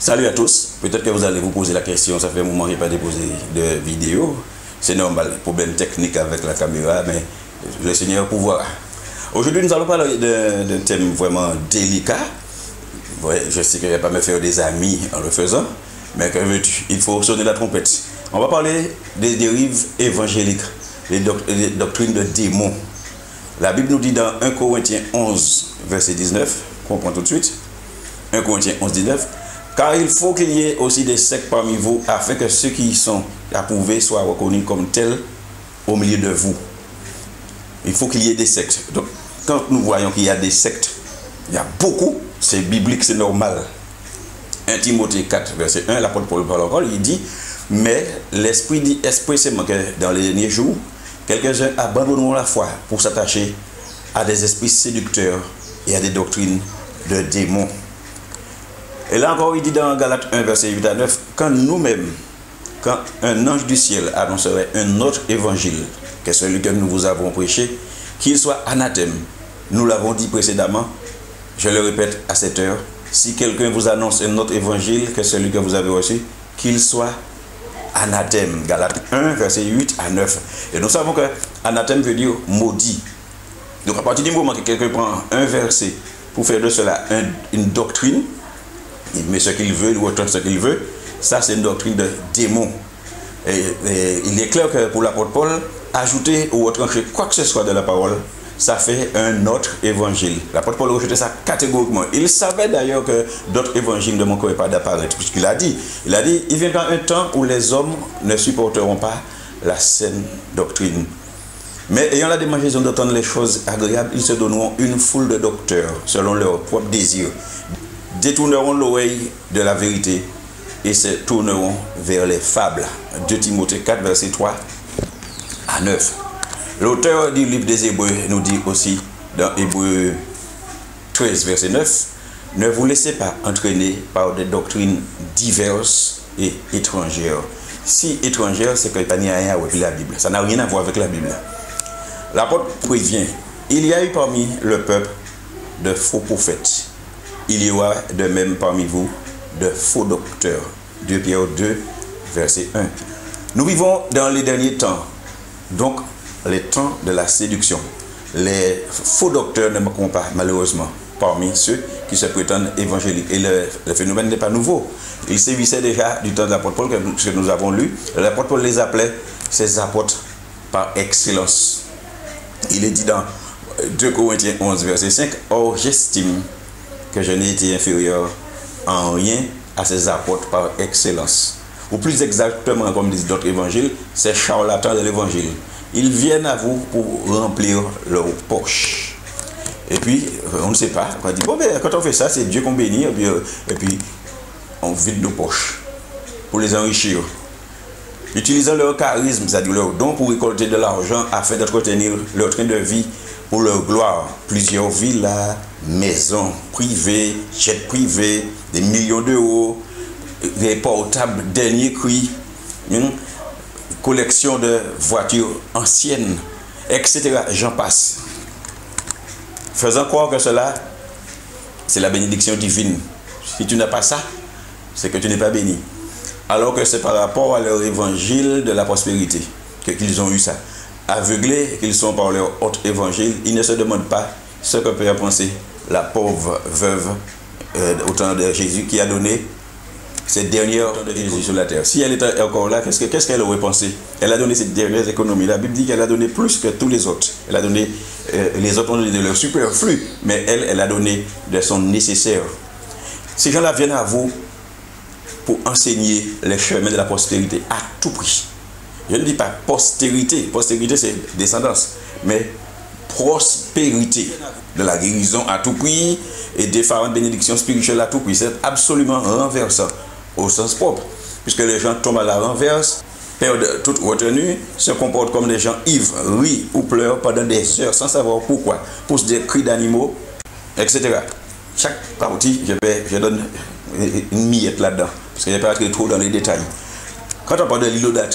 Salut à tous, peut-être que vous allez vous poser la question, ça fait un moment que je n'ai pas déposé de vidéo, c'est normal, problème technique avec la caméra, mais le Seigneur pouvoir. Aujourd'hui nous allons parler d'un thème vraiment délicat. Ouais, je sais que je ne vais pas me faire des amis en le faisant, mais que veux-tu, il faut sonner la trompette. On va parler des dérives évangéliques, les doctrines de démons. La Bible nous dit dans 1 Corinthiens 11, verset 19, qu'on prend tout de suite, 1 Corinthiens 11, 19, car il faut qu'il y ait aussi des sectes parmi vous, afin que ceux qui y sont approuvés soient reconnus comme tels au milieu de vous. Il faut qu'il y ait des sectes. Donc, quand nous voyons qu'il y a des sectes, il y a beaucoup, c'est biblique, c'est normal. 1 Timothée 4, verset 1, l'apôtre Paul parle encore, il dit, mais l'Esprit dit expressément que dans les derniers jours, quelques-uns abandonneront la foi pour s'attacher à des esprits séducteurs et à des doctrines de démons. Et là encore, il dit dans Galates 1, verset 8 à 9, quand nous-mêmes, quand un ange du ciel annoncerait un autre évangile que celui que nous vous avons prêché, qu'il soit anathème. Nous l'avons dit précédemment, je le répète à cette heure, si quelqu'un vous annonce un autre évangile que celui que vous avez reçu, qu'il soit anathème. Galates 1, verset 8 à 9. Et nous savons que anathème veut dire maudit. Donc à partir du moment que quelqu'un prend un verset pour faire de cela une doctrine, il met ce qu'il veut, il retourne ce qu'il veut, ça c'est une doctrine de démon. Et il est clair que pour l'apôtre Paul, ajouter ou retrancher quoi que ce soit de la parole, ça fait un autre évangile. L'apôtre Paul rejetait ça catégoriquement. Il savait d'ailleurs que d'autres évangiles ne manqueraient pas d'apparaître, puisqu'il a dit, il viendra un temps où les hommes ne supporteront pas la saine doctrine. Mais ayant la démangeaison d'entendre les choses agréables, ils se donneront une foule de docteurs, selon leurs propres désirs, détourneront l'oreille de la vérité et se tourneront vers les fables. 2 Timothée 4, verset 3 à 9. L'auteur du livre des Hébreux nous dit aussi dans Hébreux 13, verset 9, ne vous laissez pas entraîner par des doctrines diverses et étrangères. Si étrangère, c'est qu'il n'y a rien avec la Bible. Ça n'a rien à voir avec la Bible. L'apôtre prévient, il y a eu parmi le peuple de faux prophètes. Il y aura de même parmi vous de faux docteurs. 2 Pierre 2, verset 1. Nous vivons dans les derniers temps, donc les temps de la séduction. Les faux docteurs ne manqueront pas, malheureusement, parmi ceux qui se prétendent évangéliques. Et le phénomène n'est pas nouveau. Il sévissait déjà du temps de l'apôtre Paul, que nous avons lu. L'apôtre Paul les appelait ses apôtres par excellence. Il est dit dans 2 Corinthiens 11, verset 5, or j'estime que je n'ai été inférieur en rien à ces apôtres par excellence. Ou plus exactement, comme disent d'autres évangiles, ces charlatans de l'évangile. Ils viennent à vous pour remplir leurs poches. Et puis, on ne sait pas. On dit, bon, ben, quand on fait ça, c'est Dieu qu'on bénit, et puis on vide nos poches pour les enrichir. Utilisant leur charisme, c'est-à-dire leur don pour récolter de l'argent afin d'entretenir leur train de vie pour leur gloire. Plusieurs villas, maisons privées, jets privés, des millions d'euros, des portables dernier cri, collection de voitures anciennes, etc. J'en passe. Faisant croire que cela, c'est la bénédiction divine. Si tu n'as pas ça, c'est que tu n'es pas béni. Alors que c'est par rapport à leur évangile de la prospérité qu'ils ont eu ça. Aveuglés qu'ils sont par leur autre évangile, ils ne se demandent pas ce que peut penser la pauvre veuve au temps de Jésus qui a donné cette dernière de Jésus sur la terre. Si elle était encore là, qu'est-ce qu'elle aurait pensé? Elle a donné cette dernière économie. La Bible dit qu'elle a donné plus que tous les autres. Elle a donné, les autres ont donné de leur superflu, mais elle a donné de son nécessaire. Ces gens-là viennent à vous pour enseigner les chemins de la prospérité à tout prix. Je ne dis pas postérité. Postérité, c'est descendance. Mais prospérité, de la guérison à tout prix et des différentes bénédictions spirituelles à tout prix. C'est absolument renversant au sens propre. Puisque les gens tombent à la renverse, perdent toute retenue, se comportent comme des gens ivres, rient ou pleurent pendant des heures sans savoir pourquoi. Poussent des cris d'animaux, etc. Chaque partie, je donne une miette là-dedans. Parce que je ne vais pas rentrer trop dans les détails. Quand on parle de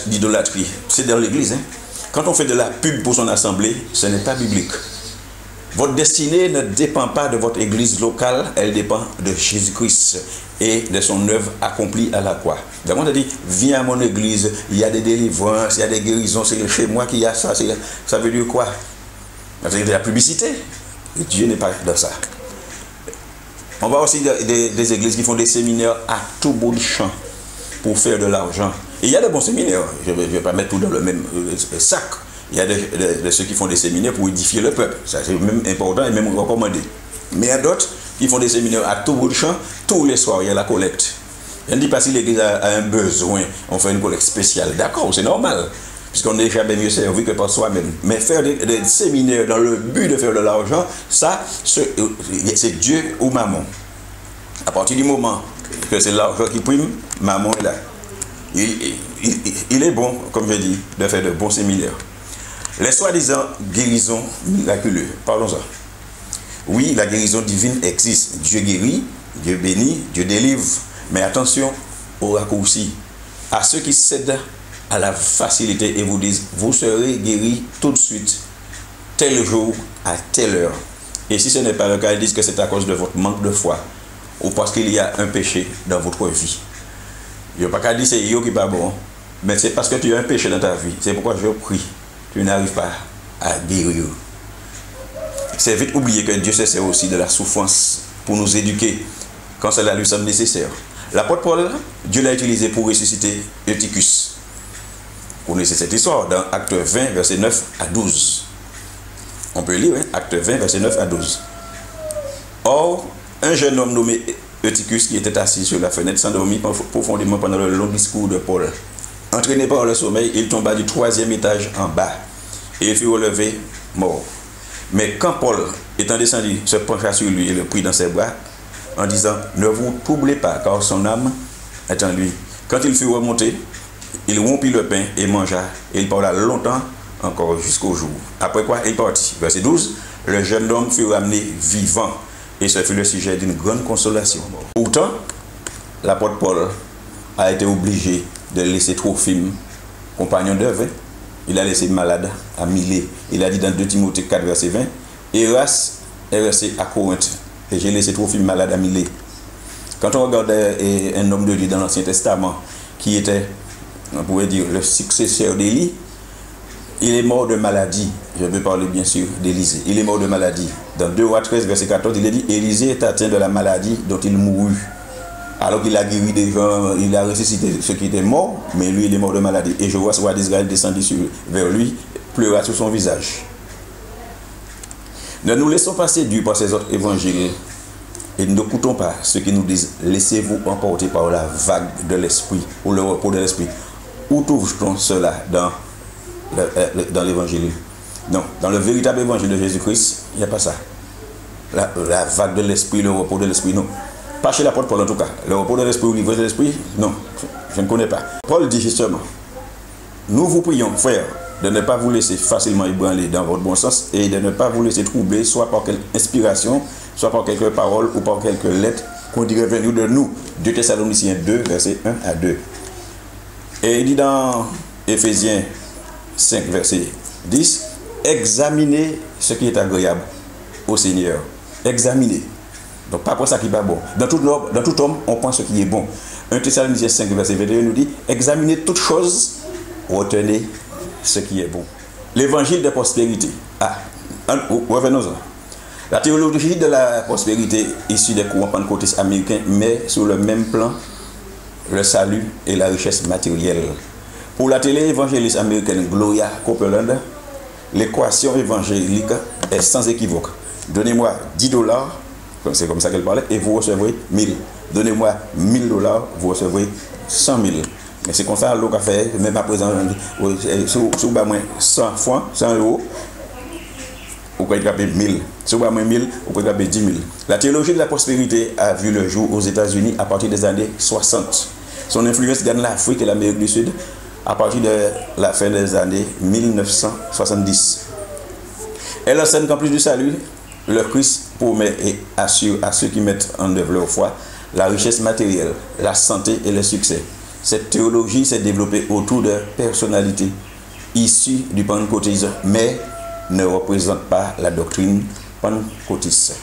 l'idolâtrie, c'est dans l'église. Quand on fait de la pub pour son assemblée, ce n'est pas biblique. Votre destinée ne dépend pas de votre église locale, elle dépend de Jésus-Christ et de son œuvre accomplie à la croix. Donc on a dit, viens à mon église, il y a des délivrances, il y a des guérisons, c'est chez moi qu'il y a ça. Ça veut dire quoi? Ça veut dire de la publicité. Et Dieu n'est pas dans ça. On va aussi des églises qui font des séminaires à tout bout de champ pour faire de l'argent. Et il y a de bons séminaires, je ne vais pas mettre tout dans le même sac. Il y a de ceux qui font des séminaires pour édifier le peuple. Ça, c'est même important et même recommandé. Mais il y a d'autres qui font des séminaires à tout bout de champ. Tous les soirs, il y a la collecte. Je ne dis pas si l'église a un besoin, on fait une collecte spéciale. D'accord, c'est normal. Puisqu'on est déjà bien mieux servi que par soi-même. Mais faire des séminaires dans le but de faire de l'argent, ça, c'est Dieu ou maman. À partir du moment que c'est l'argent qui prime, maman est là. Il est bon, comme je dis, de faire de bons séminaires. Les soi-disant guérisons miraculeuses, parlons-en. Oui, la guérison divine existe. Dieu guérit, Dieu bénit, Dieu délivre. Mais attention aux raccourcis. À ceux qui cèdent à la facilité et vous disent, vous serez guéri tout de suite, tel jour, à telle heure. Et si ce n'est pas le cas, ils disent que c'est à cause de votre manque de foi ou parce qu'il y a un péché dans votre vie. Il n'y a pas qu'à dire c'est yo qui n'est pas bon, mais c'est parce que tu as un péché dans ta vie. C'est pourquoi je prie. Tu n'arrives pas à guérir. C'est vite oublier que Dieu se sert aussi de la souffrance pour nous éduquer quand cela lui semble nécessaire. L'apôtre Paul, Dieu l'a utilisé pour ressusciter Eutychus. Vous connaissez cette histoire dans Acte 20, verset 9 à 12. On peut lire, hein? Acte 20, verset 9 à 12. Or, un jeune homme nommé Eutychus qui était assis sur la fenêtre s'endormit profondément pendant le long discours de Paul. Entraîné par le sommeil, il tomba du 3e étage en bas et il fut relevé mort. Mais quand Paul, étant descendu, se pencha sur lui et le prit dans ses bras en disant, ne vous troublez pas car son âme est en lui. Quand il fut remonté, il rompit le pain et mangea et il parla longtemps encore jusqu'au jour. Après quoi il partit. Verset 12, le jeune homme fut ramené vivant et ce fut le sujet d'une grande consolation. Pourtant, l'apôtre Paul a été obligé de laisser Trophime, compagnon d'œuvre. Il a laissé malade à Milet. Il a dit dans 2 Timothée 4, verset 20, Héras est resté à Corinthe et j'ai laissé Trophime malade à Milet. Quand on regarde un homme de Dieu dans l'Ancien Testament qui était, on pourrait dire, le successeur d'Élie, il est mort de maladie. Je veux parler bien sûr d'Élisée. Il est mort de maladie. Dans 2 Rois 13, verset 14, il est dit, Élisée est atteint de la maladie dont il mourut. Alors qu'il a guéri des gens, il a ressuscité ceux qui étaient morts, mais lui, il est mort de maladie. Et je vois ce roi d'Israël descendre vers lui, pleura sur son visage. Ne nous laissons pas séduire par ces autres évangiles et ne n'écoutons pas ceux qui nous disent laissez-vous emporter par la vague de l'esprit ou le repos de l'esprit. Où trouve-t-on cela dans l'évangile? Non, dans le véritable évangile de Jésus-Christ, il n'y a pas ça. La vague de l'esprit, le repos de l'esprit, non. Pas chez l'apôtre Paul en tout cas. Le repos de l'esprit ou le livre de l'esprit, non, je ne connais pas. Paul dit justement, nous vous prions, frères, de ne pas vous laisser facilement ébranler dans votre bon sens et de ne pas vous laisser troubler, soit par quelque inspiration, soit par quelques paroles ou par quelques lettres qu'on dirait venir de nous. 2 Thessaloniciens 2, verset 1 à 2. Et il dit dans Éphésiens 5, verset 10, examinez ce qui est agréable au Seigneur. Examinez. Donc, pas pour ça qui n'est pas bon. Dans tout homme, on prend ce qui est bon. 1 Thessaloniciens 5, verset 21 nous dit, examinez toutes choses, retenez ce qui est bon. L'évangile de prospérité. Revenons-en. La théologie de la prospérité issue des courants pentecôtistes américains met sur le même plan le salut et la richesse matérielle. Pour la télé-évangéliste américaine Gloria Copeland, l'équation évangélique est sans équivoque. Donnez-moi $10, c'est comme ça qu'elle parlait, et vous recevrez 1000. Donnez-moi $1000, vous recevrez 100 000. Mais c'est comme ça l'eau qu'a fait, même à présent, sous 100 francs, 100 euros, vous pouvez gagner 1000. Sous 1000, vous pouvez gagner 10 000. La théologie de la prospérité a vu le jour aux États-Unis à partir des années 60. Son influence gagne l'Afrique et l'Amérique du Sud à partir de la fin des années 1970. Elle enseigne qu'en plus du salut, le Christ promet et assure à ceux qui mettent en œuvre leur foi la richesse matérielle, la santé et le succès. Cette théologie s'est développée autour de personnalités issues du pentecôtisme, mais ne représente pas la doctrine Pentecôtiste.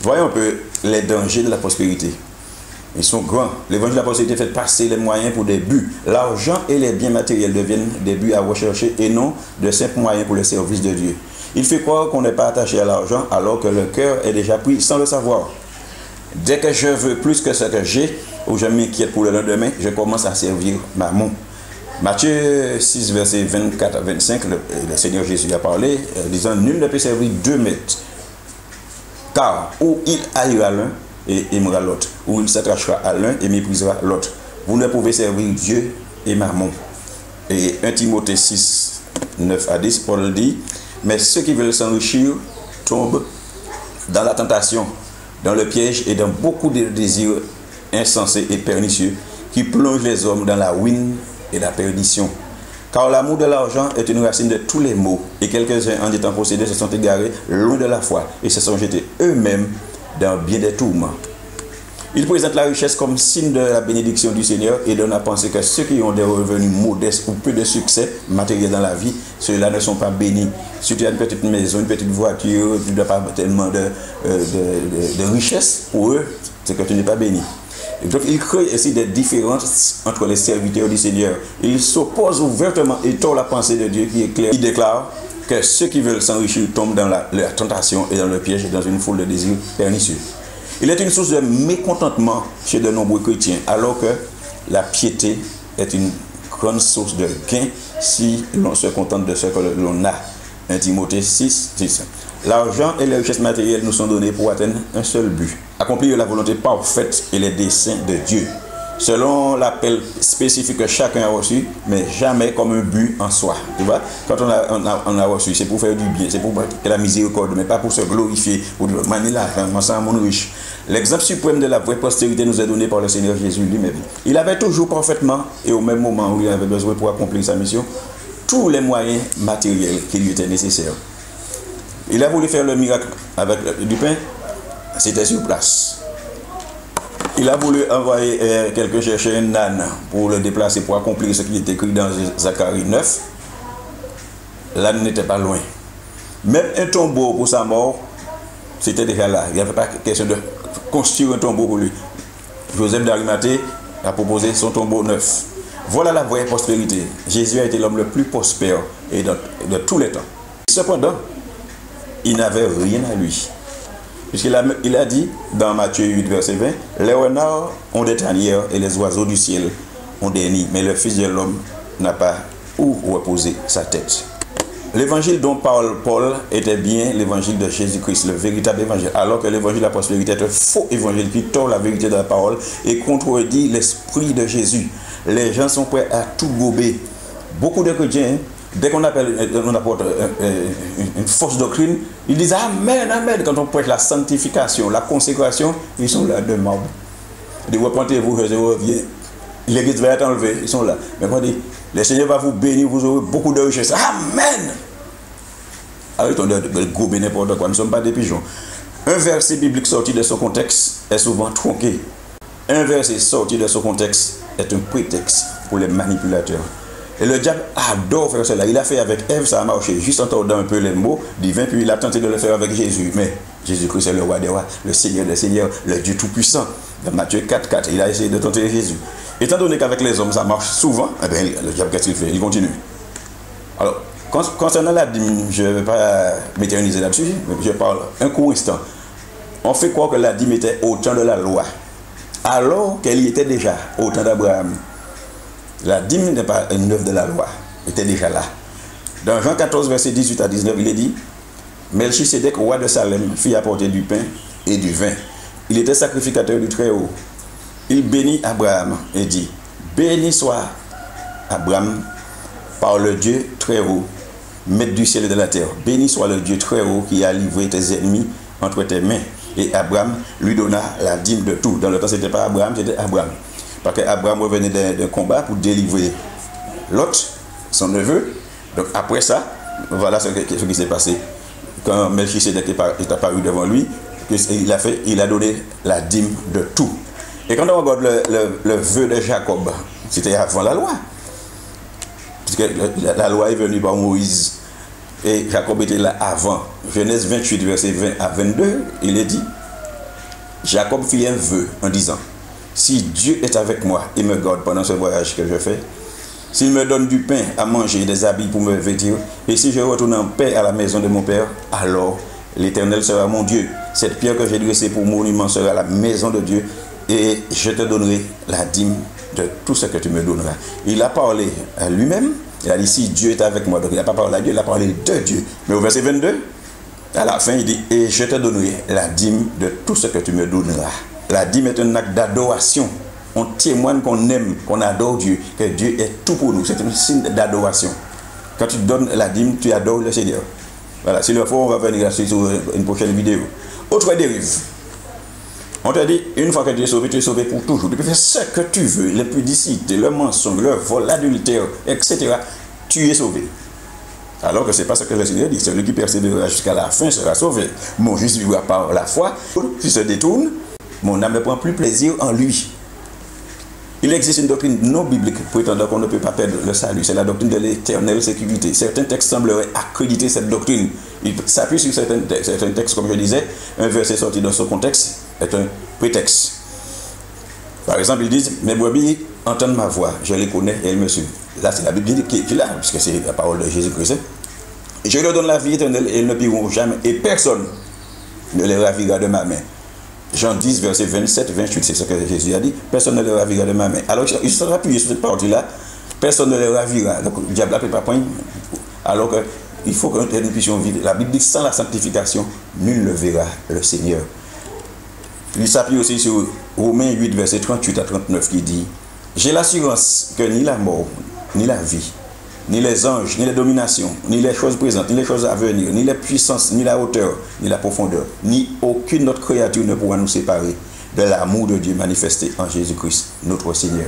Voyons un peu les dangers de la prospérité. Ils sont grands. L'évangile de la prospérité fait passer les moyens pour des buts. L'argent et les biens matériels deviennent des buts à rechercher et non de simples moyens pour le service de Dieu. Il fait croire qu'on n'est pas attaché à l'argent alors que le cœur est déjà pris sans le savoir. Dès que je veux plus que ce que j'ai, ou je m'inquiète pour le lendemain, je commence à servir Mammon. Matthieu 6, verset 24 à 25, le Seigneur Jésus a parlé, disant, nul ne peut servir 2 maîtres. Car ou il haïra l'un et aimera l'autre, ou il s'attachera à l'un et méprisera l'autre. Vous ne pouvez servir Dieu et Mammon. Et 1 Timothée 6, 9 à 10, Paul dit, mais ceux qui veulent s'enrichir tombent dans la tentation, dans le piège et dans beaucoup de désirs insensés et pernicieux qui plongent les hommes dans la ruine et la perdition. Car l'amour de l'argent est une racine de tous les maux, et quelques-uns en étant possédés se sont égarés loin de la foi et se sont jetés eux-mêmes dans bien des tourments. Ils présentent la richesse comme signe de la bénédiction du Seigneur et donnent à penser que ceux qui ont des revenus modestes ou peu de succès matériel dans la vie, ceux-là ne sont pas bénis. Si tu as une petite maison, une petite voiture, tu n'as pas tellement de richesse, pour eux, c'est que tu n'es pas béni. Et donc, ils créent aussi des différences entre les serviteurs du Seigneur. Ils s'opposent ouvertement et tordent la pensée de Dieu qui est claire. Ils déclarent que ceux qui veulent s'enrichir tombent dans la tentation et dans le piège et dans une foule de désirs pernicieux. Il est une source de mécontentement chez de nombreux chrétiens, alors que la piété est une grande source de gain si l'on se contente de ce que l'on a. 1 Timothée 6, 10. L'argent et les richesses matérielles nous sont donnés pour atteindre un seul but, accomplir la volonté parfaite et les desseins de Dieu, selon l'appel spécifique que chacun a reçu, mais jamais comme un but en soi. Tu vois, quand on a reçu, c'est pour faire du bien, c'est pour que la miséricorde, mais pas pour se glorifier, pour manier l'argent, moi ça mon riche. L'exemple suprême de la vraie postérité nous est donné par le Seigneur Jésus lui-même. Il avait toujours parfaitement, et au même moment où il avait besoin pour accomplir sa mission, tous les moyens matériels qui lui étaient nécessaires. Il a voulu faire le miracle avec du pain, c'était sur place. Il a voulu envoyer quelqu'un chercher un âne pour le déplacer, pour accomplir ce qui est écrit dans Zacharie 9. L'âne n'était pas loin. Même un tombeau pour sa mort, c'était déjà là. Il n'y avait pas question de construire un tombeau pour lui. Joseph d'Arimathée a proposé son tombeau neuf. Voilà la vraie prospérité. Jésus a été l'homme le plus prospère et de tous les temps. Cependant, il n'avait rien à lui. Puisqu'il a dit dans Matthieu 8, verset 20, les renards ont des tanières et les oiseaux du ciel ont des nids, mais le Fils de l'homme n'a pas où reposer sa tête. L'évangile dont parle Paul était bien l'évangile de Jésus-Christ, le véritable évangile, alors que l'évangile de la prospérité est un faux évangile qui tord la vérité de la parole et contredit l'esprit de Jésus. Les gens sont prêts à tout gober. Beaucoup de chrétiens, dès qu'on apporte une fausse doctrine, ils disent Amen, Amen. Quand on prête la sanctification, la consécration, ils sont là de marbre. Ils disent repentez-vous, je reviens. L'église va être enlevée, ils sont là. Mais moi, je dis, le Seigneur va vous bénir, vous aurez beaucoup de richesses. Amen. Arrêtons de gober n'importe quoi, nous ne sommes pas des pigeons. Un verset biblique sorti de son contexte est souvent tronqué. Un verset sorti de son contexte est un prétexte pour les manipulateurs. Et le diable adore faire cela. Il a fait avec Ève, ça a marché, juste en tordant un peu les mots divins, puis il a tenté de le faire avec Jésus. Mais Jésus-Christ est le roi des rois, le Seigneur des seigneurs, le Dieu tout-puissant. Dans Matthieu 4, 4, il a essayé de tenter Jésus. Étant donné qu'avec les hommes ça marche souvent, eh bien, le diable, qu'est-ce qu'il fait? Il continue. Alors, concernant la dîme, je ne vais pas m'éterniser là-dessus, mais je parle un court instant. On fait croire que la dîme était au temps de la loi, alors qu'elle y était déjà au temps d'Abraham. La dîme n'est pas une œuvre de la loi, elle était déjà là. Dans Jean 14, verset 18 à 19, il est dit Melchisédek, roi de Salem, fit apporter du pain et du vin. Il était sacrificateur du Très-Haut. Il bénit Abraham et dit béni soit Abraham par le Dieu Très-Haut, maître du ciel et de la terre. Béni soit le Dieu Très-Haut qui a livré tes ennemis entre tes mains. Et Abraham lui donna la dîme de tout. Dans le temps, ce n'était pas Abraham, c'était Abraham. Parce qu'Abraham revenait d'un combat pour délivrer Lot, son neveu. Donc après ça, voilà ce qui s'est passé. Quand Melchisédek est apparu devant lui, il a donné la dîme de tout. Et quand on regarde le vœu de Jacob, c'était avant la loi. Puisque la loi est venue par Moïse. Et Jacob était là avant. Genèse 28, verset 20 à 22, il est dit, Jacob fit un vœu en disant, si Dieu est avec moi et me garde pendant ce voyage que je fais, s'il me donne du pain à manger et des habits pour me vêtir, et si je retourne en paix à la maison de mon père, alors l'Éternel sera mon Dieu. Cette pierre que j'ai dressée pour monument sera la maison de Dieu, et je te donnerai la dîme de tout ce que tu me donneras. Il a parlé à lui-même, il a dit si Dieu est avec moi, donc il n'a pas parlé à Dieu, il a parlé de Dieu. Mais au verset 22, à la fin, il dit, et je te donnerai la dîme de tout ce que tu me donneras. La dîme est un acte d'adoration. On témoigne qu'on aime, qu'on adore Dieu, que Dieu est tout pour nous. C'est un signe d'adoration. Quand tu donnes la dîme, tu adores le Seigneur. Voilà, s'il le faut, on va venir là-dessus sur une prochaine vidéo. Autre dérive. On te dit, une fois que tu es sauvé pour toujours. Tu peux faire ce que tu veux, l'impudicité, le mensonge, le vol, l'adultère, etc. Tu es sauvé. Alors que ce n'est pas ce que le Seigneur dit. Celui qui persévérera jusqu'à la fin sera sauvé. Mon juste vivra par la foi. S'il se détourne, mon âme ne prend plus plaisir en lui. Il existe une doctrine non biblique prétendant qu'on ne peut pas perdre le salut. C'est la doctrine de l'éternelle sécurité. Certains textes sembleraient accréditer cette doctrine. Il s'appuie sur certains textes, comme je disais. Un verset sorti dans son contexte est un prétexte. Par exemple, ils disent, mes brebis entendent ma voix, je les connais et elles me suivent. Là, c'est la Bible qui est là, puisque c'est la parole de Jésus-Christ. Je leur donne la vie éternelle et ils ne piront jamais, et personne ne les ravira de ma main. Jean 10, verset 27, 28, c'est ce que Jésus a dit. Personne ne les ravira de ma main. Alors, il sera appuyé sur cette partie-là. Personne ne les ravira. Donc, le diable ne peut pas prendre. Alors qu'il faut que nous puissions vivre. La Bible dit, sans la sanctification, nul ne verra le Seigneur. Il s'appuie aussi sur Romains 8, verset 38 à 39, qui dit, j'ai l'assurance que ni la mort, ni la vie, ni les anges, ni les dominations, ni les choses présentes, ni les choses à venir, ni les puissances, ni la hauteur, ni la profondeur, ni aucune autre créature ne pourra nous séparer de l'amour de Dieu manifesté en Jésus-Christ, notre Seigneur.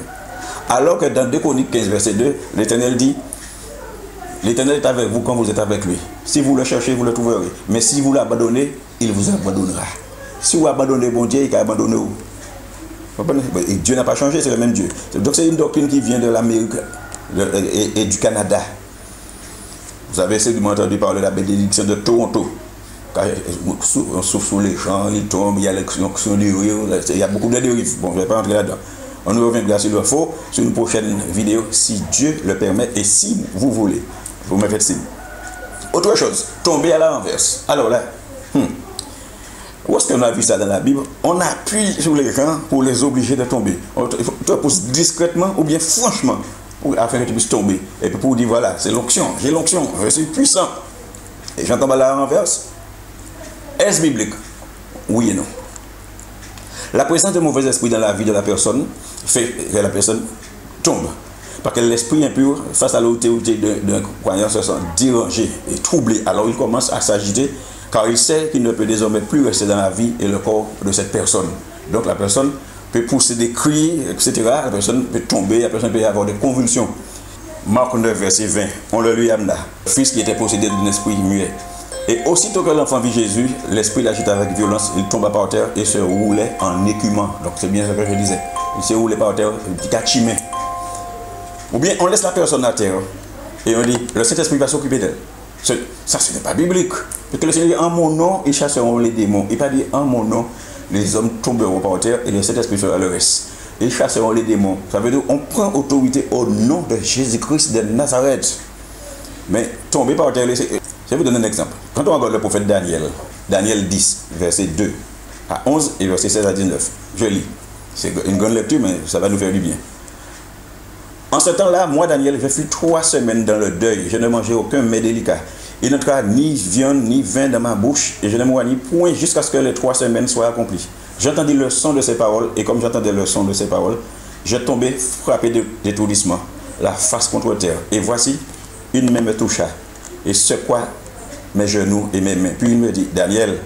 Alors que dans 2 Chroniques 15, verset 2, l'Éternel dit, l'Éternel est avec vous quand vous êtes avec lui. Si vous le cherchez, vous le trouverez. Mais si vous l'abandonnez, il vous abandonnera. Si vous abandonnez bon Dieu, il va abandonner vous. Et Dieu n'a pas changé, c'est le même Dieu. Donc c'est une doctrine qui vient de l'Amérique et du Canada. Vous avez certainement entendu parler de la bénédiction de Toronto. Quand on souffle sous les champs, il tombe, il y a l'onction du rire, il y a beaucoup de dérives. Bon, je ne vais pas entrer là-dedans. On nous reviendra s'il le faut sur une prochaine vidéo, si Dieu le permet et si vous voulez. Vous me faites signe. Autre chose, tomber à la renverse. Alors là, où est-ce qu'on a vu ça dans la Bible? On appuie sur les gens pour les obliger de tomber. Il faut te pousser discrètement ou bien franchement afin que tu puisses tomber. Et puis pour dire voilà, c'est l'onction, j'ai l'onction, je suis puissant. Et j'entends à la renverse. Est-ce biblique? Oui et non. La présence de mauvais esprit dans la vie de la personne fait que la personne tombe. Parce que l'esprit impur, face à l'autorité d'un croyant, se sent dérangé et troublé. Alors il commence à s'agiter car il sait qu'il ne peut désormais plus rester dans la vie et le corps de cette personne. Donc la personne peut pousser des cris, etc. La personne peut tomber, la personne peut avoir des convulsions. Marc 9, verset 20, on le lui amena, fils qui était possédé d'un esprit muet. Et aussitôt que l'enfant vit Jésus, l'esprit l'agita avec violence, il tomba par terre et se roulait en écumant. Donc c'est bien ce que je disais. Il se roulait par terre, il cachimait. Ou bien on laisse la personne à terre et on dit, le Saint-Esprit va s'occuper d'elle. Ça, ce n'est pas biblique. Parce que le Seigneur dit, en mon nom, ils chasseront les démons. Il n'a pas dit, en mon nom, les hommes tomberont par terre et le Saint-Esprit fera le reste. Ils chasseront les démons. Ça veut dire qu'on prend autorité au nom de Jésus-Christ de Nazareth. Mais tomber par terre, je vais vous donner un exemple. Quand on regarde le prophète Daniel, Daniel 10, verset 2 à 11 et verset 16 à 19, je lis. C'est une grande lecture, mais ça va nous faire du bien. En ce temps-là, moi, Daniel, je fus 3 semaines dans le deuil. Je ne mangeais aucun mets délicat. Il n'entra ni viande ni vin dans ma bouche, et je ne mourrai ni point jusqu'à ce que les 3 semaines soient accomplies. J'entendis le son de ces paroles, et comme j'entendais le son de ces paroles, je tombais frappé d'étourdissement, la face contre terre. Et voici, une main me toucha, et secoua mes genoux et mes mains. Puis il me dit, Daniel,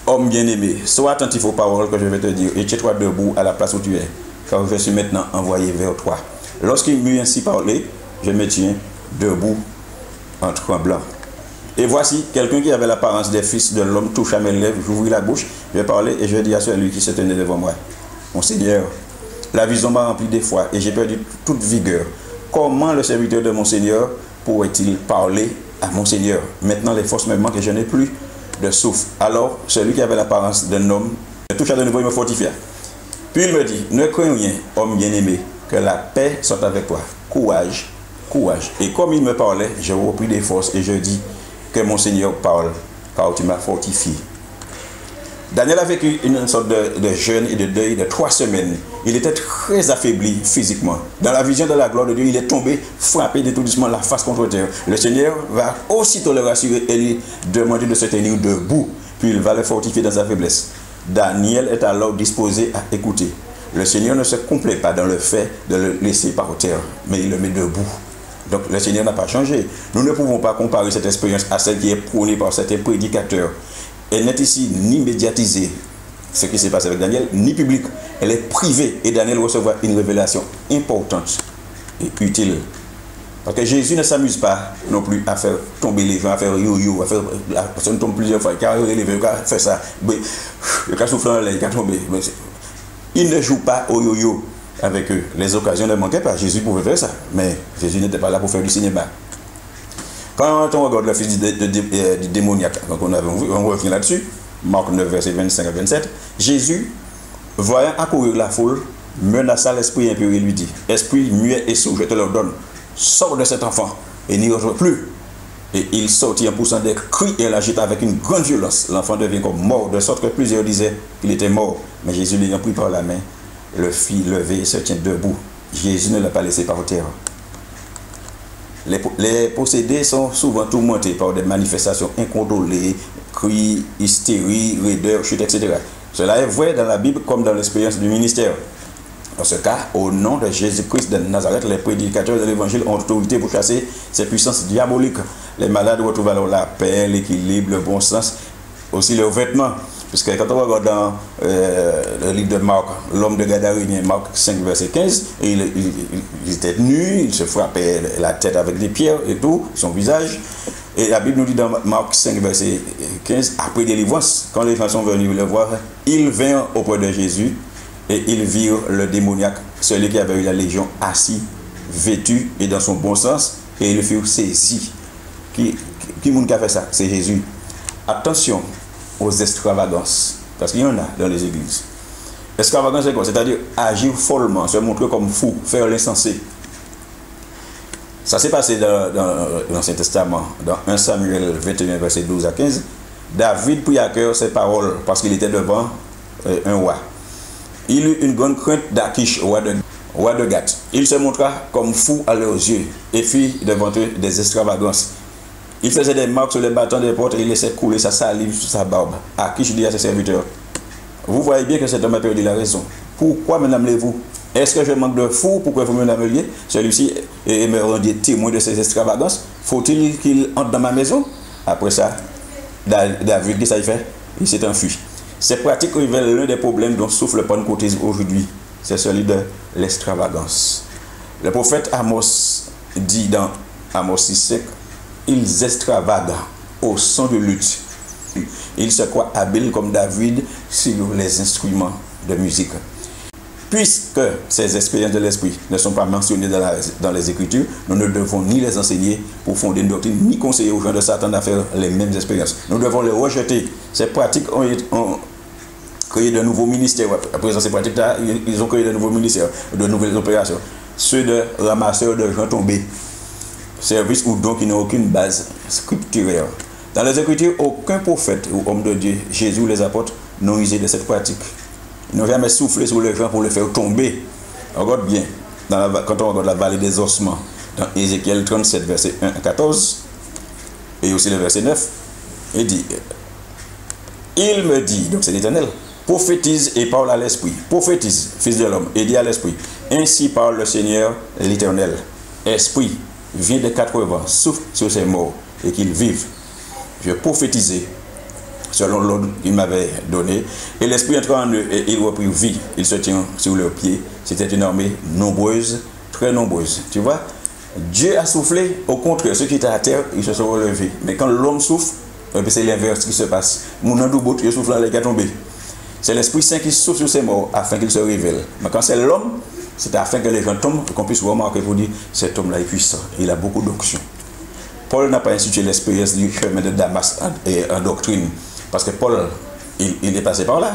homme bien-aimé, sois attentif aux paroles que je vais te dire, et tiens-toi debout à la place où tu es, car je suis maintenant envoyé vers toi. Lorsqu'il m'eut ainsi parlé, je me tiens debout en tremblant. Et voici, quelqu'un qui avait l'apparence des fils de l'homme toucha mes lèvres, j'ouvris la bouche, je parlais et je dis à celui qui se tenait devant moi, mon Seigneur, la vision m'a rempli d'effroi et j'ai perdu toute vigueur. Comment le serviteur de mon Seigneur pourrait-il parler à mon Seigneur, maintenant les forces me manquent et je n'ai plus de souffle. Alors, celui qui avait l'apparence d'un homme me toucha de nouveau, il me fortifia. Puis il me dit, ne crains rien, homme bien-aimé, que la paix soit avec toi. Courage, courage. Et comme il me parlait, j'ai repris des forces et je dis que mon Seigneur parle, car tu m'as fortifié. Daniel a vécu une sorte de jeûne et de deuil de 3 semaines. Il était très affaibli physiquement. Dans la vision de la gloire de Dieu, il est tombé, frappé d'étourdissement la face contre terre. Le Seigneur va aussitôt le rassurer et lui demander de se tenir debout. Puis il va le fortifier dans sa faiblesse. Daniel est alors disposé à écouter. Le Seigneur ne se complaît pas dans le fait de le laisser par terre, mais il le met debout. Donc le Seigneur n'a pas changé. Nous ne pouvons pas comparer cette expérience à celle qui est prônée par certains prédicateurs. Elle n'est ici ni médiatisée, ce qui s'est passé avec Daniel, ni publique. Elle est privée et Daniel recevra une révélation importante et utile. Parce que Jésus ne s'amuse pas non plus à faire tomber les gens, à faire yo-yo, à faire la personne tombe plusieurs fois, il a relevé, il a fait ça, il a soufflé en l'air, il a tombé. Il ne joue pas au yo-yo avec eux. Les occasions ne manquaient pas. Jésus pouvait faire ça, mais Jésus n'était pas là pour faire du cinéma. Quand on regarde le fils du démoniaque, donc on revient là-dessus, Marc 9, verset 25 à 27, Jésus, voyant accourir la foule, menaça l'esprit impur et lui dit, esprit muet et sourd, je te le donne, sors de cet enfant et n'y rejoins plus. Et il sortit en poussant des cris et l'agita avec une grande violence. L'enfant devient comme mort, de sorte que plusieurs disaient qu'il était mort. Mais Jésus l'ayant pris par la main, le fit lever et se tient debout. Jésus ne l'a pas laissé par terre. Les possédés sont souvent tourmentés par des manifestations incontrôlées, cris, hystérie, raideur, chute, etc. Cela est vrai dans la Bible comme dans l'expérience du ministère. Dans ce cas, au nom de Jésus-Christ de Nazareth, les prédicateurs de l'évangile ont autorité pour chasser ces puissances diaboliques. Les malades retrouvent alors la paix, l'équilibre, le bon sens, aussi leurs vêtements. Puisque quand on regarde dans le livre de Marc, l'homme de Gadarène, Marc 5, verset 15, il était nu, il se frappait la tête avec des pierres et tout, son visage. Et la Bible nous dit dans Marc 5, verset 15, après délivrance, quand les gens sont venus le voir, ils vinrent auprès de Jésus et ils virent le démoniaque, celui qui avait eu la légion, assis, vêtu et dans son bon sens, et ils furent saisis. Qui a fait ça? C'est Jésus. Attention aux extravagances, parce qu'il y en a dans les églises. Extravagance, c'est quoi? C'est-à-dire agir follement, se montrer comme fou, faire l'insensé. Ça s'est passé dans l'Ancien Testament, dans 1 Samuel 21, verset 12 à 15. David prit à cœur ces paroles parce qu'il était devant un roi. Il eut une grande crainte d'Achish, roi de Gath. Il se montra comme fou à leurs yeux et fit devant eux des extravagances. Il faisait des marques sur les battants des portes et il laissait couler sa salive sur sa barbe. Achish dit à ses serviteurs, vous voyez bien que cet homme a perdu la raison. Pourquoi me n'amenez-vous? Est-ce que je manque de fou? Pourquoi vous me n'ameniez? Celui-ci me rendit témoin de ces extravagances. Faut-il qu'il entre dans ma maison? Après ça, David, qu'est-ce qu'il fait? Il s'est enfui. Ces pratiques révèlent l'un des problèmes dont souffre le pentecôtisme aujourd'hui. C'est celui de l'extravagance. Le prophète Amos dit dans Amos 6,5, ils extravaguent au son de lutte. Ils se croient habiles comme David sur les instruments de musique. Puisque ces expériences de l'esprit ne sont pas mentionnées dans les Écritures, nous ne devons ni les enseigner pour fonder une doctrine, ni conseiller aux gens de Satan à faire les mêmes expériences. Nous devons les rejeter. Ces pratiques ont créé de nouveaux ministères. À présent, ces pratiques-là, ils ont créé de nouveaux ministères, de nouvelles opérations. Ceux de ramasseurs de gens tombés. Service ou don qui n'ont aucune base scripturaire. Dans les Écritures, aucun prophète ou homme de Dieu, Jésus ou les apôtres, n'ont usé de cette pratique. Ils n'ont jamais soufflé sur les gens pour les faire tomber. Regarde bien, quand on regarde la vallée des ossements, dans Ézéchiel 37, verset 1 à 14, et aussi le verset 9, il dit, il me dit, donc c'est l'Éternel, prophétise et parle à l'Esprit. Prophétise, fils de l'homme, et dit à l'Esprit, ainsi parle le Seigneur l'Éternel. Esprit, viens des 4 vents, souffle sur ces morts, et qu'ils vivent. Je prophétisais selon l'ordre qu'il m'avait donné, et l'esprit entra en eux et il reprit vie. Il se tient sur leurs pieds. C'était une armée nombreuse, très nombreuse. Tu vois, Dieu a soufflé, au contraire, ceux qui étaient à terre, ils se sont relevés. Mais quand l'homme souffle, c'est l'inverse qui se passe. Mon andoubout, il souffle dans les gars tombés. C'est l'Esprit Saint qui souffle sur ces morts afin qu'il se révèle. Mais quand c'est l'homme, c'est afin que les gens tombent, qu'on puisse remarquer pour dire cet homme-là est puissant, il a beaucoup d'onction. Paul n'a pas institué l'expérience du chemin de Damas en doctrine, parce que Paul, il est passé par là.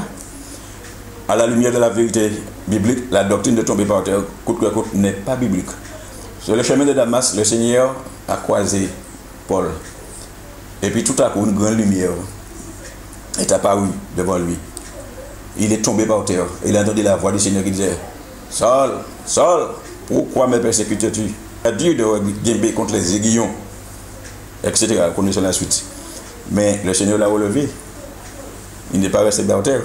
À la lumière de la vérité biblique, la doctrine de tomber par terre, coûte que coûte, n'est pas biblique. Sur le chemin de Damas, le Seigneur a croisé Paul. Et puis tout à coup, une grande lumière est apparue devant lui. Il est tombé par terre. Il a entendu la voix du Seigneur qui disait: Saul, Saul, pourquoi me persécutes-tu? Dieu de guimber contre les aiguillons, etc. Connaissons la suite. Mais le Seigneur l'a relevé. Il n'est pas resté par terre.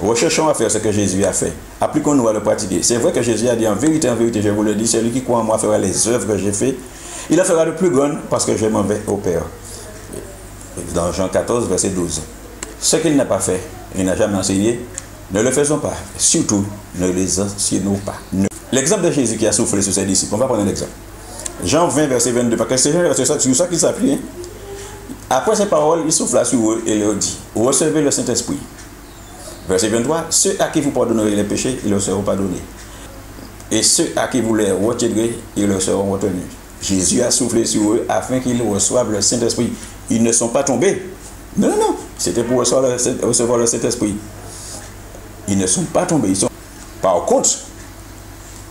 Recherchons à faire ce que Jésus a fait. Appliquons-nous à le pratiquer. C'est vrai que Jésus a dit en vérité, je vous le dis, celui qui croit en moi fera les œuvres que j'ai faites. Il en fera de plus grandes parce que je m'en vais au Père. Dans Jean 14, verset 12. Ce qu'il n'a pas fait, il n'a jamais enseigné, ne le faisons pas. Surtout, ne les enseignons pas. L'exemple de Jésus qui a soufflé sur ses disciples, on va prendre un exemple. Jean 20, verset 22, parce que c'est sur ça qu'il s'appuie. Après ces paroles, il souffla sur eux et leur dit: recevez le Saint-Esprit. Verset 23, ceux à qui vous pardonnerez les péchés, ils leur seront pardonnés. Et ceux à qui vous les retirerez, ils leur seront retenus. Jésus a soufflé sur eux afin qu'ils reçoivent le Saint-Esprit. Ils ne sont pas tombés. Non, non, non. C'était pour recevoir le Saint-Esprit. Ils ne sont pas tombés. Par contre,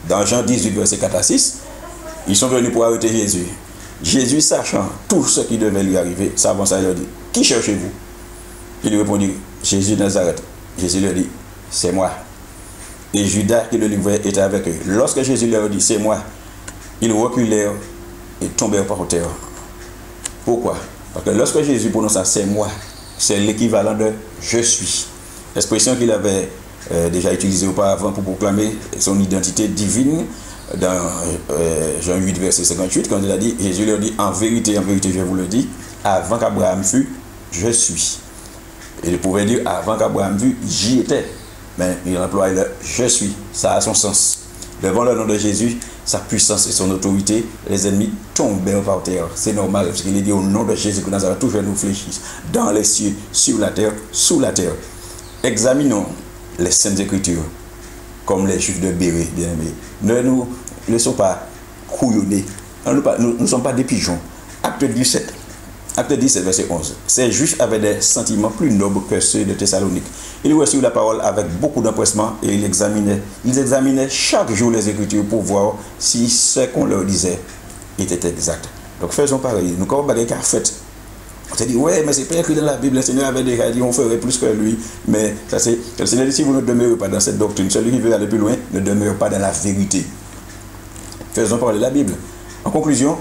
dans Jean 18, verset 4 à 6, ils sont venus pour arrêter Jésus. Jésus, sachant tout ce qui devait lui arriver, s'avança et leur dit: qui cherchez-vous? Il lui répondit: Jésus de Nazareth. Jésus leur dit: c'est moi. Et Judas qui le livrait était avec eux. Lorsque Jésus leur dit: c'est moi, ils reculèrent et tombèrent par terre. Pourquoi? Parce que lorsque Jésus prononça c'est moi, c'est l'équivalent de je suis. L'expression qu'il avait déjà utilisée auparavant pour proclamer son identité divine dans Jean 8, verset 58, quand il a dit, Jésus leur dit: en vérité, je vous le dis, avant qu'Abraham fût, je suis. Et il pouvait dire avant qu'Abraham fût, j'y étais. Mais il emploie le je suis. Ça a son sens. Devant le nom de Jésus, sa puissance et son autorité, les ennemis tombèrent par terre. C'est normal, parce qu'il est dit au nom de Jésus que Nazareth, tout nous fléchisse, dans les cieux, sur la terre, sous la terre. Examinons les Saintes Écritures, comme les Juifs de Béré, bien-aimés. Ne nous laissons pas couillonner. Nous ne sommes pas des pigeons. Acte 17, verset 11. Ces Juifs avaient des sentiments plus nobles que ceux de Thessalonique. Ils reçurent la parole avec beaucoup d'empressement et ils examinaient chaque jour les Écritures pour voir si ce qu'on leur disait était exact. Donc faisons pareil. Nous, comme on a fait, on s'est dit: ouais, mais c'est pas écrit dans la Bible. Le Seigneur avait déjà dit on ferait plus que lui. Mais ça c'est, le Seigneur dit: si vous ne demeurez pas dans cette doctrine, celui qui veut aller plus loin ne demeure pas dans la vérité. Faisons parler la Bible. En conclusion,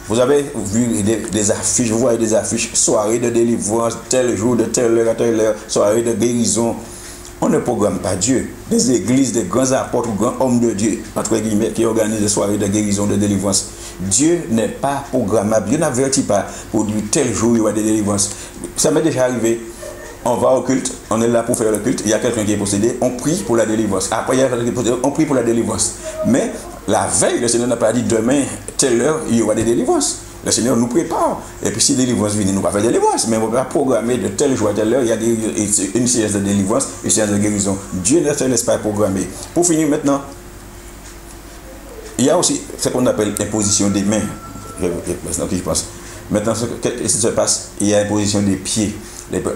vous avez vu des affiches, vous voyez des affiches, soirée de délivrance, tel jour, de telle heure à telle heure, soirée de guérison. On ne programme pas Dieu. Des églises, des grands apôtres, grands hommes de Dieu, entre guillemets, qui organisent des soirées de guérison, de délivrance. Dieu n'est pas programmable. Dieu n'avertit pas pour dire tel jour il y aura des délivrances. Ça m'est déjà arrivé. On va au culte, on est là pour faire le culte, il y a quelqu'un qui est possédé, on prie pour la délivrance. Après, il y a quelqu'un qui est possédé, on prie pour la délivrance. Mais la veille, le Seigneur n'a pas dit demain, telle heure, il y aura des délivrances. Le Seigneur nous prépare. Et puis si délivrance vient, nous ne pas faire délivrance. Mais on va programmer de tel jour à telle heure, il y a une séance de délivrance, une séance de guérison. Dieu ne se laisse pas programmer. Pour finir maintenant, il y a aussi ce qu'on appelle imposition des mains. Je pense. Maintenant, ce qui se passe, il y a imposition des pieds.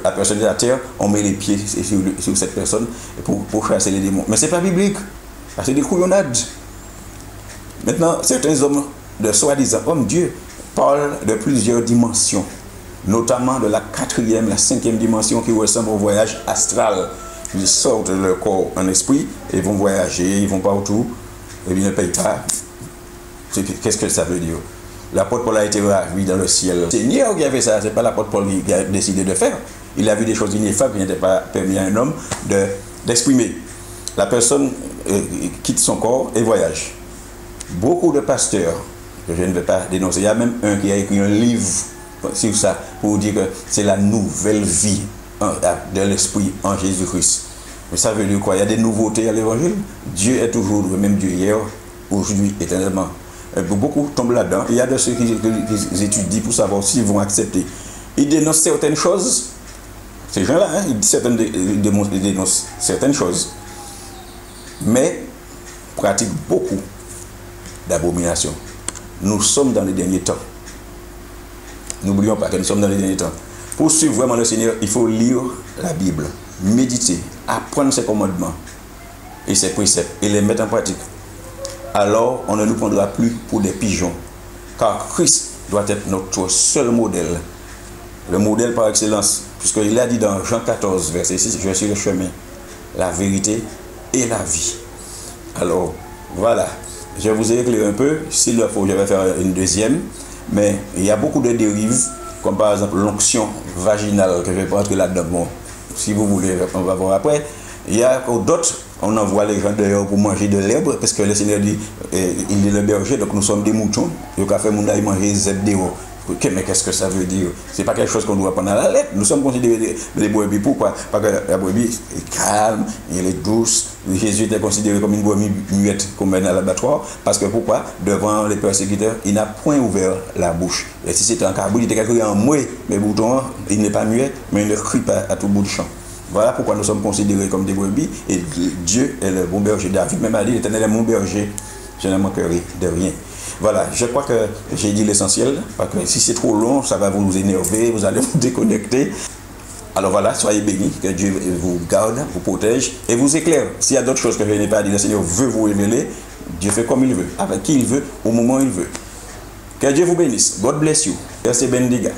La personne est à terre, on met les pieds sur cette personne pour chasser les démons. Mais ce n'est pas biblique. C'est des couillonnades. Maintenant, certains hommes de soi-disant hommes Dieu parlent de plusieurs dimensions, notamment de la 4e, la 5e dimension qui ressemble au voyage astral. Ils sortent de leur corps en esprit et vont voyager, ils vont partout, et ils ne payent pas. Qu'est-ce que ça veut dire? L'apôtre Paul a été ravi dans le ciel. C'est Seigneur qui a fait ça, ce n'est pas l'apôtre Paul qui a décidé de faire. Il a vu des choses ineffables qui n'étaient pas permis à un homme d'exprimer. La personne quitte son corps et voyage. Beaucoup de pasteurs, que je ne vais pas dénoncer, il y a même un qui a écrit un livre sur ça pour dire que c'est la nouvelle vie de l'esprit en Jésus-Christ. Mais ça veut dire quoi? Il y a des nouveautés à l'évangile. Dieu est toujours le même Dieu hier, aujourd'hui, éternellement. Beaucoup tombent là-dedans. Il y a de ceux qui étudient pour savoir s'ils vont accepter. Ils dénoncent certaines choses. Ces gens-là, hein, ils dénoncent certaines choses. Mais pratiquent beaucoup d'abominations. Nous sommes dans les derniers temps. N'oublions pas que nous sommes dans les derniers temps. Pour suivre vraiment le Seigneur, il faut lire la Bible, méditer, apprendre ses commandements et ses préceptes et les mettre en pratique. Alors, on ne nous prendra plus pour des pigeons. Car Christ doit être notre seul modèle. Le modèle par excellence. Puisqu'il a dit dans Jean 14, verset 6, je suis le chemin, la vérité et la vie. Alors, voilà. Je vous ai éclairé un peu. S'il le faut, je vais faire une deuxième. Mais il y a beaucoup de dérives, comme par exemple l'onction vaginale, que je vais pas entrer là-dedans. Bon, si vous voulez, on va voir après. Il y a d'autres, on envoie les gens dehors pour manger de l'herbe, parce que le Seigneur dit, il est le berger, donc nous sommes des moutons. Il y a fait manger des herbes. Mais qu'est-ce que ça veut dire? C'est pas quelque chose qu'on doit prendre à la lettre. Nous sommes considérés des brebis. Pourquoi? Parce que la brebis est calme, elle est douce. Jésus était considéré comme une brebis muette qu'on mène à l'abattoir. Parce que pourquoi? Devant les persécuteurs, il n'a point ouvert la bouche. Et si c'était un cabri, il était crié en mouet. Mais bouton, il n'est pas muet, mais il ne crie pas à tout bout de champ. Voilà pourquoi nous sommes considérés comme des brebis. Et Dieu est le bon berger. David même a dit, l'Éternel est mon berger. Je ne manquerai de rien. Voilà, je crois que j'ai dit l'essentiel, parce que si c'est trop long, ça va vous énerver, vous allez vous déconnecter. Alors voilà, soyez bénis, que Dieu vous garde, vous protège et vous éclaire. S'il y a d'autres choses que je n'ai pas dit, le Seigneur veut vous révéler, Dieu fait comme il veut, avec qui il veut, au moment où il veut. Que Dieu vous bénisse. God bless you. Merci Bendiga.